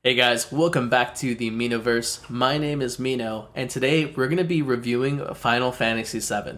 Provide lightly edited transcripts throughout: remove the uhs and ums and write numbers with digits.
Hey guys, welcome back to the Mhinoverse. My name is Mhino, and today we're going to be reviewing Final Fantasy VII.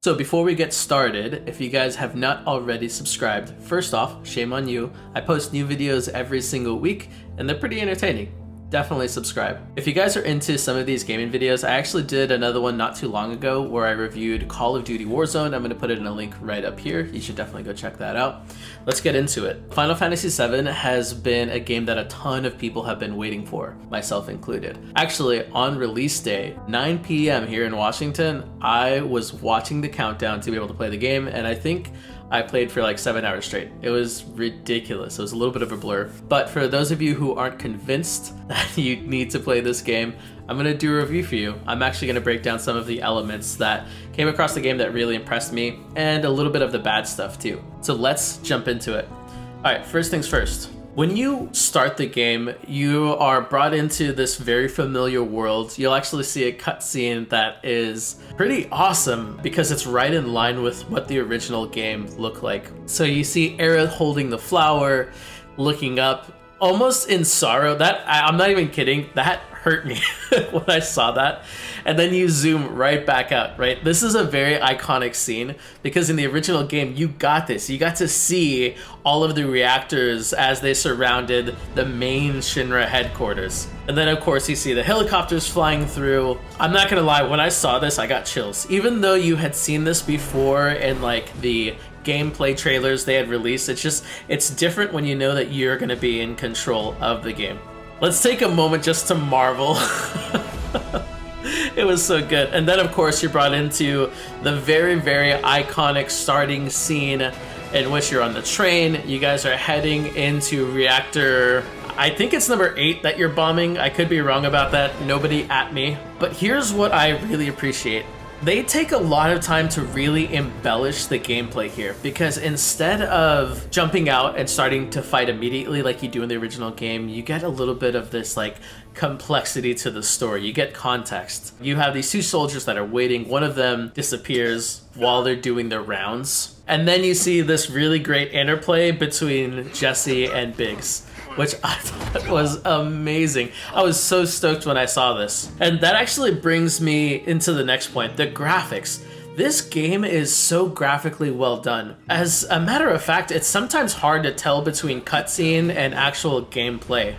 So before we get started, if you guys have not already subscribed, first off, shame on you. I post new videos every single week, and they're pretty entertaining. Definitely subscribe. If you guys are into some of these gaming videos, I actually did another one not too long ago where I reviewed Call of Duty Warzone. I'm going to put it in a link right up here. You should definitely go check that out. Let's get into it. Final Fantasy VII has been a game that a ton of people have been waiting for, myself included. Actually, on release day, 9 p.m. here in Washington, I was watching the countdown to be able to play the game, and I think I played for like 7 hours straight. It was ridiculous. It was a little bit of a blur. But for those of you who aren't convinced that you need to play this game, I'm gonna do a review for you. I'm actually gonna break down some of the elements that came across the game that really impressed me, and a little bit of the bad stuff too. So let's jump into it. All right, first things first. When you start the game, you are brought into this very familiar world. You'll actually see a cutscene that is pretty awesome because it's right in line with what the original game looked like. So you see Aerith holding the flower, looking up, almost in sorrow. I'm not even kidding, that hurt me when I saw that. And then you zoom right back out, right? This is a very iconic scene because in the original game, you got this. You got to see all of the reactors as they surrounded the main Shinra headquarters. And then of course you see the helicopters flying through. I'm not gonna lie, when I saw this, I got chills. Even though you had seen this before in like the gameplay trailers they had released, it's different when you know that you're gonna be in control of the game. Let's take a moment just to marvel. It was so good. And then of course you're brought into the very, very iconic starting scene in which you're on the train. You guys are heading into reactor, I think it's number 8 that you're bombing. I could be wrong about that. Nobody at me. But here's what I really appreciate. They take a lot of time to really embellish the gameplay here, because instead of jumping out and starting to fight immediately like you do in the original game, you get a little bit of this like complexity to the story. You get context. You have these 2 soldiers that are waiting. One of them disappears while they're doing their rounds. And then you see this really great interplay between Jesse and Biggs, which I thought was amazing. I was so stoked when I saw this. And that actually brings me into the next point, the graphics. This game is so graphically well done. As a matter of fact, it's sometimes hard to tell between cutscene and actual gameplay.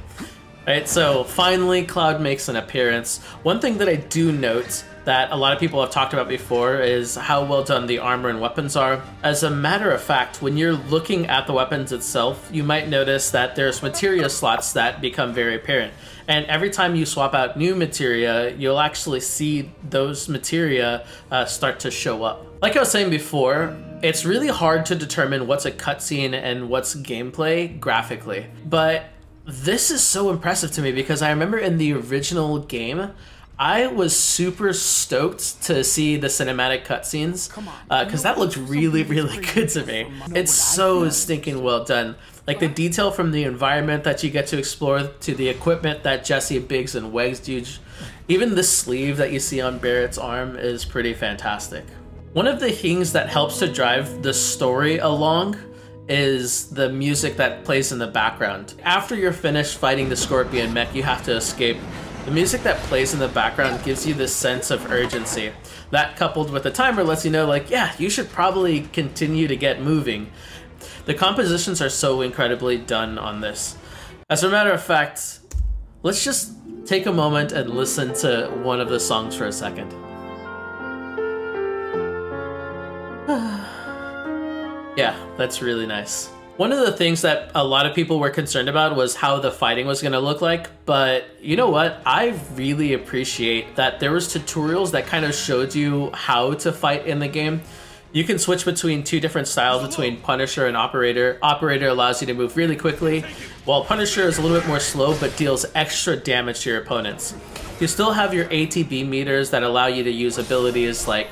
Right, so finally Cloud makes an appearance. One thing that I do note that a lot of people have talked about before is how well done the armor and weapons are. As a matter of fact, when you're looking at the weapons itself, you might notice that there's materia slots that become very apparent. And every time you swap out new materia, you'll actually see those materia start to show up. Like I was saying before, it's really hard to determine what's a cutscene and what's gameplay graphically. But this is so impressive to me because I remember in the original game, I was super stoked to see the cinematic cutscenes because that looked really, really good to me. It's so stinking well done. Like the detail from the environment that you get to explore to the equipment that Jesse, Biggs, and Wegs use. Even the sleeve that you see on Barrett's arm is pretty fantastic. One of the things that helps to drive the story along is the music that plays in the background. After you're finished fighting the Scorpion mech, you have to escape. The music that plays in the background gives you this sense of urgency. That coupled with the timer lets you know, like, yeah, you should probably continue to get moving. The compositions are so incredibly done on this. As a matter of fact, let's just take a moment and listen to one of the songs for a second. Yeah, that's really nice. One of the things that a lot of people were concerned about was how the fighting was going to look like, but you know what? I really appreciate that there was tutorials that kind of showed you how to fight in the game. You can switch between 2 different styles between Punisher and Operator. Operator allows you to move really quickly, while Punisher is a little bit more slow but deals extra damage to your opponents. You still have your ATB meters that allow you to use abilities like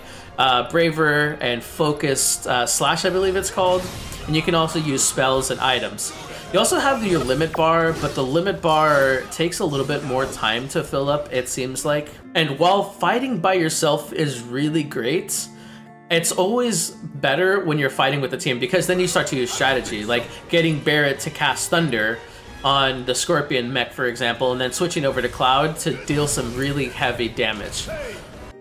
Braver and Focused Slash, I believe it's called. And you can also use spells and items. You also have your limit bar, but the limit bar takes a little bit more time to fill up, it seems like. And while fighting by yourself is really great, It's always better when you're fighting with a team because then you start to use strategy, like getting Barrett to cast Thunder on the Scorpion mech, for example, and then switching over to Cloud to deal some really heavy damage.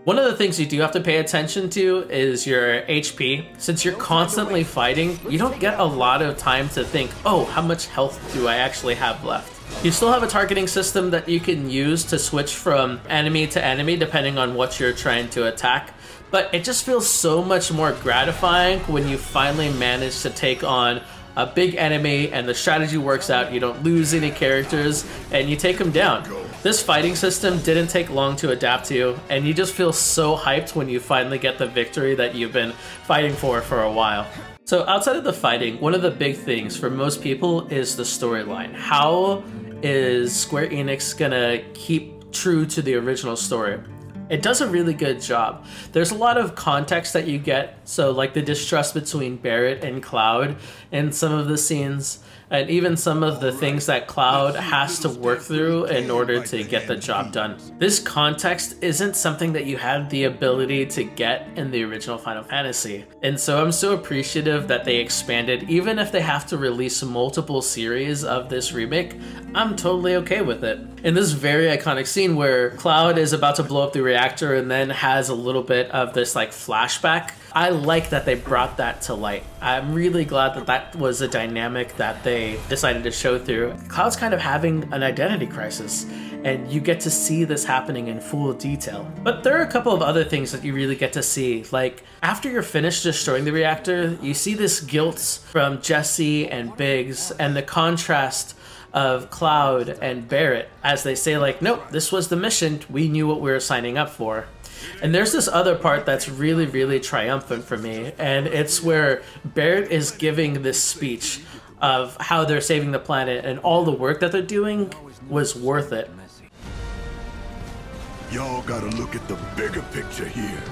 One of the things you do have to pay attention to is your HP. Since you're constantly fighting, you don't get a lot of time to think, oh, how much health do I actually have left? You still have a targeting system that you can use to switch from enemy to enemy depending on what you're trying to attack. But it just feels so much more gratifying when you finally manage to take on a big enemy and the strategy works out, you don't lose any characters, and you take them down. This fighting system didn't take long to adapt to, and you just feel so hyped when you finally get the victory that you've been fighting for a while. So outside of the fighting, one of the big things for most people is the storyline. How is Square Enix gonna keep true to the original story? It does a really good job. There's a lot of context that you get, so like the distrust between Barrett and Cloud in some of the scenes, and even some of the things that Cloud has to work through in order to get the job done. This context isn't something that you had the ability to get in the original Final Fantasy. And so I'm so appreciative that they expanded. Even if they have to release multiple series of this remake, I'm totally okay with it. In this very iconic scene where Cloud is about to blow up the reactor and then has a little bit of this like flashback, I like that they brought that to light. I'm really glad that that was a dynamic that they decided to show through. Cloud's kind of having an identity crisis, and you get to see this happening in full detail. But there are a couple of other things that you really get to see. Like, after you're finished destroying the reactor, you see this guilt from Jesse and Biggs, and the contrast of Cloud and Barrett as they say like, nope, this was the mission, we knew what we were signing up for. And there's this other part that's really, really triumphant for me, and it's where Barrett is giving this speech of how they're saving the planet and all the work that they're doing was worth it. Y'all gotta look at the bigger picture here.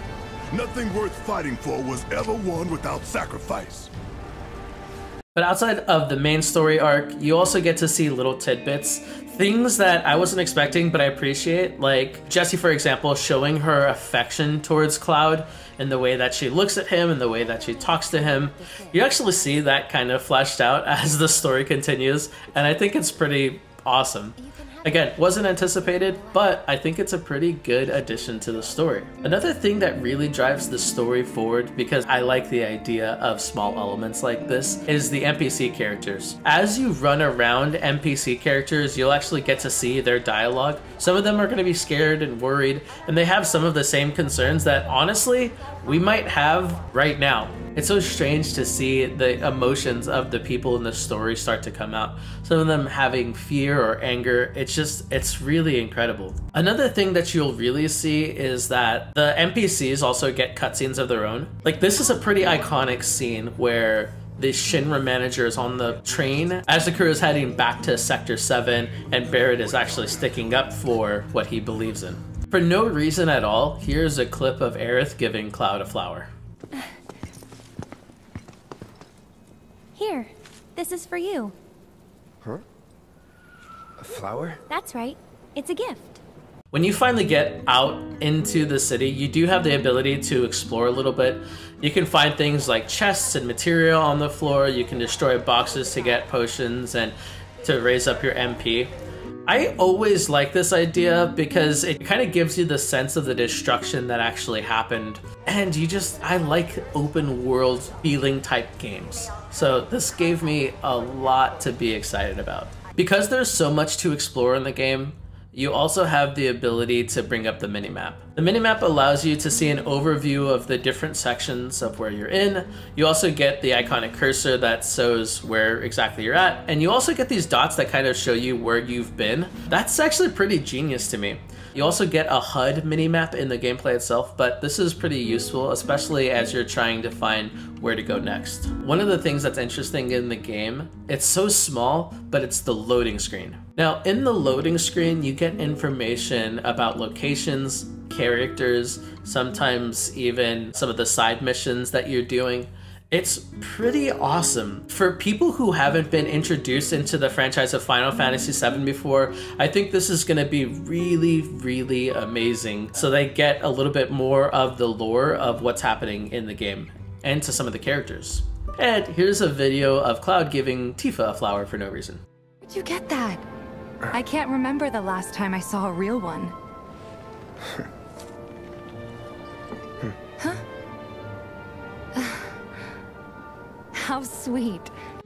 Nothing worth fighting for was ever won without sacrifice. But outside of the main story arc, you also get to see little tidbits, things that I wasn't expecting but I appreciate, like Jessie, for example, showing her affection towards Cloud in the way that she looks at him and the way that she talks to him. You actually see that kind of fleshed out as the story continues, and I think it's pretty awesome. Again, wasn't anticipated, but I think it's a pretty good addition to the story. Another thing that really drives the story forward, because I like the idea of small elements like this, is the NPC characters. As you run around NPC characters, you'll actually get to see their dialogue. Some of them are going to be scared and worried, and they have some of the same concerns that, honestly, we might have right now. It's so strange to see the emotions of the people in the story start to come out. Some of them having fear or anger. It's really incredible. Another thing that you'll really see is that the NPCs also get cutscenes of their own. Like, this is a pretty iconic scene where the Shinra manager is on the train as the crew is heading back to Sector 7, and Barrett is actually sticking up for what he believes in. For no reason at all, here's a clip of Aerith giving Cloud a flower. Here, this is for you. Huh? A flower? That's right. It's a gift. When you finally get out into the city, you do have the ability to explore a little bit. You can find things like chests and material on the floor. You can destroy boxes to get potions and to raise up your MP. I always like this idea because it kind of gives you the sense of the destruction that actually happened. And I like open world feeling type games. So this gave me a lot to be excited about. Because there's so much to explore in the game, you also have the ability to bring up the minimap. The minimap allows you to see an overview of the different sections of where you're in. You also get the iconic cursor that shows where exactly you're at. And you also get these dots that kind of show you where you've been. That's actually pretty genius to me. You also get a HUD minimap in the gameplay itself, but this is pretty useful, especially as you're trying to find where to go next. One of the things that's interesting in the game, it's so small, but it's the loading screen. Now, in the loading screen, you get information about locations, characters, sometimes even some of the side missions that you're doing. It's pretty awesome. For people who haven't been introduced into the franchise of Final Fantasy VII before, I think this is going to be really, really amazing. So they get a little bit more of the lore of what's happening in the game and to some of the characters. And here's a video of Cloud giving Tifa a flower for no reason. Where'd you get that? I can't remember the last time I saw a real one. Huh? How sweet.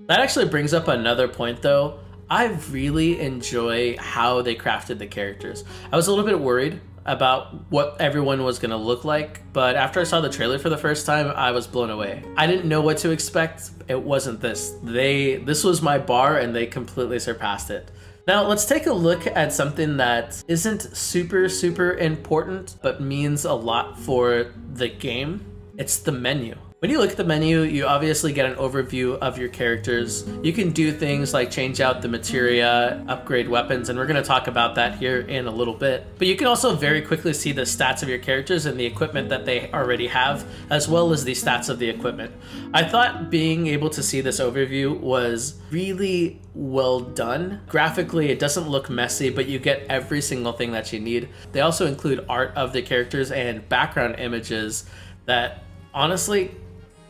That actually brings up another point though. I really enjoy how they crafted the characters. I was a little bit worried about what everyone was gonna look like, but after I saw the trailer for the first time, I was blown away. I didn't know what to expect. It wasn't this. This was my bar and they completely surpassed it. Now let's take a look at something that isn't super important, but means a lot for the game. It's the menu. When you look at the menu, you obviously get an overview of your characters. You can do things like change out the materia, upgrade weapons, and we're going to talk about that here in a little bit. But you can also very quickly see the stats of your characters and the equipment that they already have, as well as the stats of the equipment. I thought being able to see this overview was really well done. Graphically, it doesn't look messy, but you get every single thing that you need. They also include art of the characters and background images that honestly,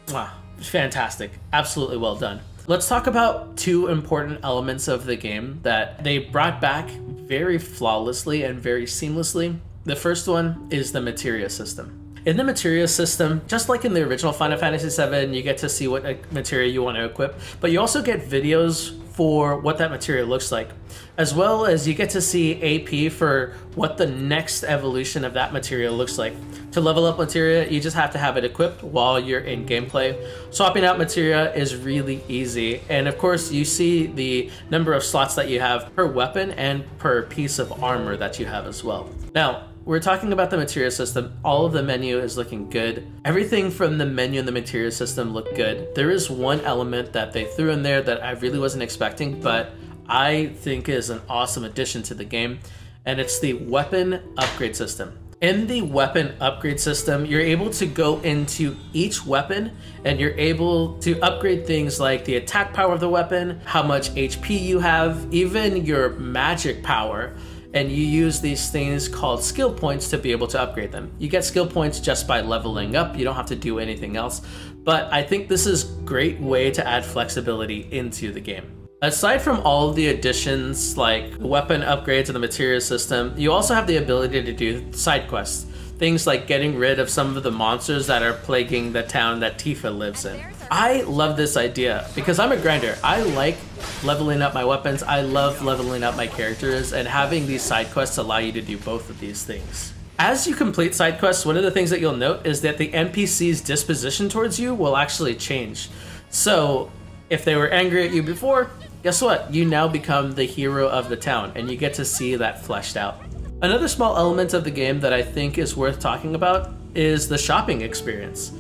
wow, fantastic. Absolutely well done. Let's talk about two important elements of the game that they brought back very flawlessly and very seamlessly. The first one is the materia system. In the materia system, just like in the original Final Fantasy VII, you get to see what materia you want to equip, but you also get videos for what that materia looks like, as well as you get to see AP for what the next evolution of that materia looks like. To level up materia, you just have to have it equipped while you're in gameplay. Swapping out materia is really easy, and of course you see the number of slots that you have per weapon and per piece of armor that you have as well. Now, we're talking about the materia system. All of the menu is looking good. Everything from the menu and the materia system look good. There is one element that they threw in there that I really wasn't expecting, but I think is an awesome addition to the game, and it's the weapon upgrade system. In the weapon upgrade system, you're able to go into each weapon and you're able to upgrade things like the attack power of the weapon, how much HP you have, even your magic power. And you use these things called skill points to be able to upgrade them. You get skill points just by leveling up. You don't have to do anything else. But I think this is a great way to add flexibility into the game. Aside from all of the additions like weapon upgrades and the materia system, you also have the ability to do side quests. Things like getting rid of some of the monsters that are plaguing the town that Tifa lives in. I love this idea because I'm a grinder. I like leveling up my weapons. I love leveling up my characters, and having these side quests allow you to do both of these things. As you complete side quests, one of the things that you'll note is that the NPC's disposition towards you will actually change. So if they were angry at you before, guess what? You now become the hero of the town, and you get to see that fleshed out. Another small element of the game that I think is worth talking about is the shopping experience.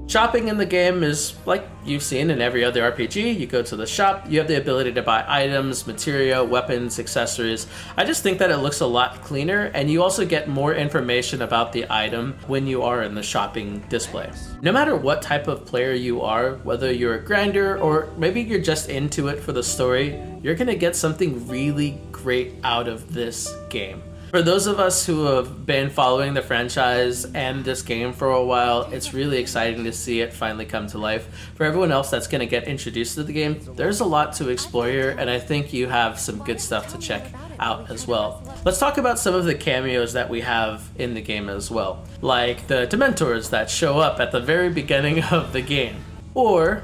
Shopping in the game is like you've seen in every other RPG. You go to the shop, you have the ability to buy items, materia, weapons, accessories. I just think that it looks a lot cleaner, and you also get more information about the item when you are in the shopping display. No matter what type of player you are, whether you're a grinder or maybe you're just into it for the story, you're gonna get something really great out of this game. For those of us who have been following the franchise and this game for a while, it's really exciting to see it finally come to life. For everyone else that's going to get introduced to the game, there's a lot to explore here, and I think you have some good stuff to check out as well. Let's talk about some of the cameos that we have in the game as well, like the Dementors that show up at the very beginning of the game, or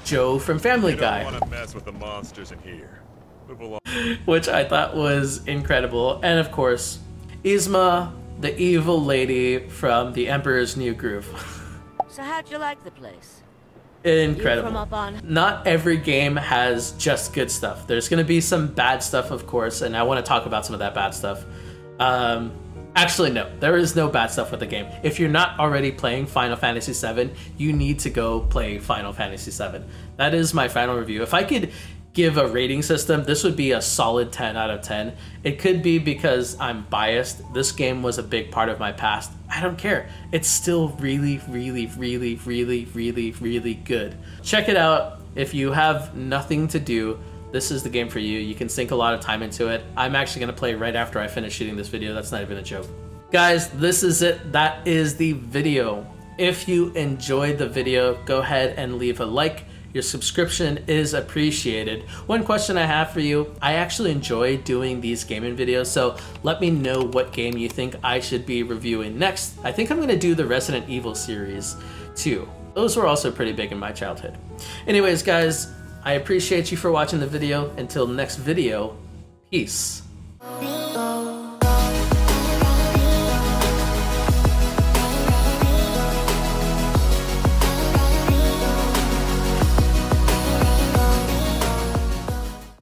Joe from Family Guy. You don't want to mess with the monsters in here. Which I thought was incredible. And of course, Yzma, the evil lady from The Emperor's New Groove. So how'd you like the place? Incredible. You from up on? Not every game has just good stuff. There's going to be some bad stuff, of course, and I want to talk about some of that bad stuff. Actually, no, there is no bad stuff with the game. If you're not already playing Final Fantasy VII, you need to go play Final Fantasy VII. That is my final review. If I could give a rating system, this would be a solid 10 out of 10. It could be because I'm biased. This game was a big part of my past. I don't care. It's still really, really, really, really, really, really good. Check it out. If you have nothing to do, this is the game for you. You can sink a lot of time into it. I'm actually gonna play right after I finish shooting this video. That's not even a joke. Guys, this is it. That is the video. If you enjoyed the video, go ahead and leave a like. Your subscription is appreciated. One question I have for you, I actually enjoy doing these gaming videos, so let me know what game you think I should be reviewing next. I think I'm gonna do the Resident Evil series too. Those were also pretty big in my childhood. Anyways, guys, I appreciate you for watching the video. Until next video, peace.